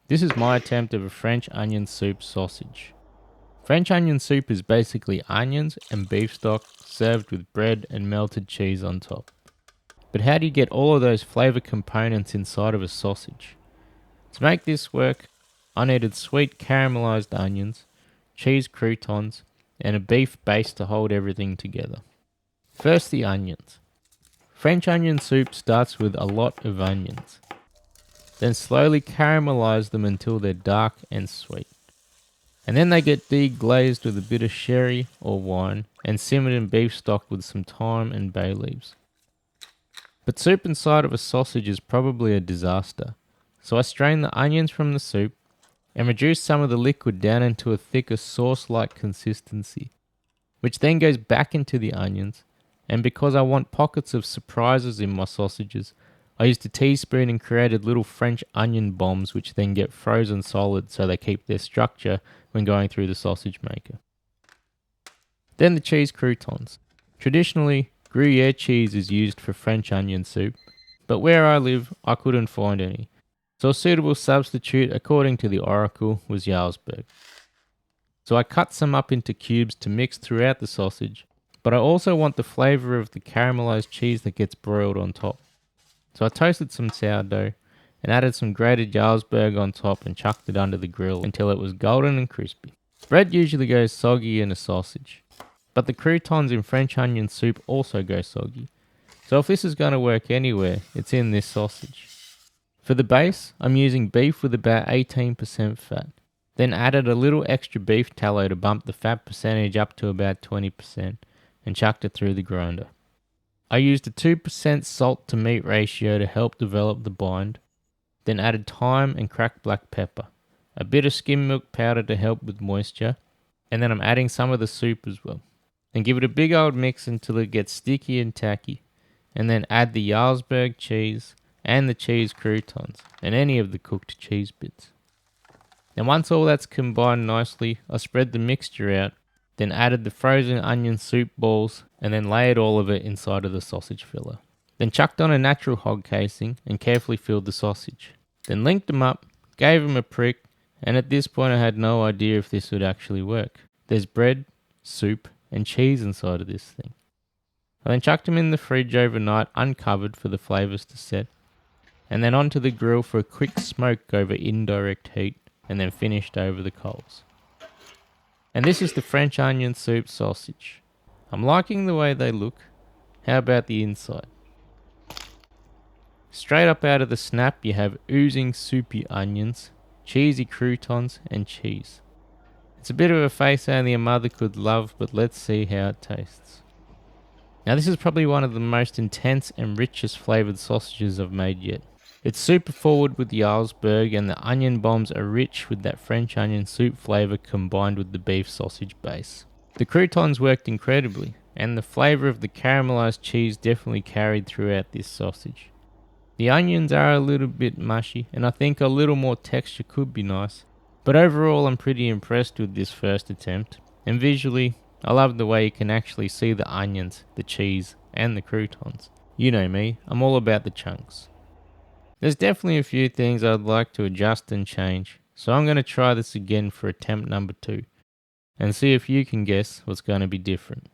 This is my attempt of a French onion soup sausage. French onion soup is basically onions and beef stock served with bread and melted cheese on top. But how do you get all of those flavour components inside of a sausage? To make this work, I needed sweet caramelised onions, cheese croutons, and a beef base to hold everything together. First, the onions. French onion soup starts with a lot of onions. Then slowly caramelise them until they're dark and sweet. And then they get deglazed with a bit of sherry or wine and simmered in beef stock with some thyme and bay leaves. But soup inside of a sausage is probably a disaster, so I strain the onions from the soup and reduce some of the liquid down into a thicker sauce-like consistency, which then goes back into the onions, and because I want pockets of surprises in my sausages, I used a teaspoon and created little French onion bombs which then get frozen solid so they keep their structure when going through the sausage maker. Then the cheese croutons. Traditionally, Gruyere cheese is used for French onion soup, but where I live, I couldn't find any, so a suitable substitute according to the oracle was Jarlsberg. So I cut some up into cubes to mix throughout the sausage, but I also want the flavour of the caramelised cheese that gets broiled on top. So I toasted some sourdough and added some grated Jarlsberg on top and chucked it under the grill until it was golden and crispy. Bread usually goes soggy in a sausage, but the croutons in French onion soup also go soggy. So if this is going to work anywhere, it's in this sausage. For the base, I'm using beef with about 18% fat, then added a little extra beef tallow to bump the fat percentage up to about 20% and chucked it through the grinder. I used a 2% salt to meat ratio to help develop the bind, then added thyme and cracked black pepper, a bit of skim milk powder to help with moisture, and then I'm adding some of the soup as well. Then give it a big old mix until it gets sticky and tacky, and then add the Jarlsberg cheese and the cheese croutons and any of the cooked cheese bits. Then once all that's combined nicely, I spread the mixture out, then added the frozen onion soup balls and then layered all of it inside of the sausage filler. Then chucked on a natural hog casing and carefully filled the sausage. Then linked them up, gave them a prick, and at this point I had no idea if this would actually work. There's bread, soup, and cheese inside of this thing. I then chucked them in the fridge overnight uncovered for the flavours to set, and then onto the grill for a quick smoke over indirect heat, and then finished over the coals. And this is the French onion soup sausage. I'm liking the way they look. How about the inside? Straight up out of the snap you have oozing soupy onions, cheesy croutons and cheese. It's a bit of a face only a mother could love, but let's see how it tastes. Now this is probably one of the most intense and richest flavoured sausages I've made yet. It's super forward with the Jarlsberg and the onion bombs are rich with that French onion soup flavour combined with the beef sausage base. The croutons worked incredibly, and the flavour of the caramelised cheese definitely carried throughout this sausage. The onions are a little bit mushy, and I think a little more texture could be nice, but overall I'm pretty impressed with this first attempt, and visually, I love the way you can actually see the onions, the cheese, and the croutons. You know me, I'm all about the chunks. There's definitely a few things I'd like to adjust and change, so I'm going to try this again for attempt number 2, and see if you can guess what's going to be different.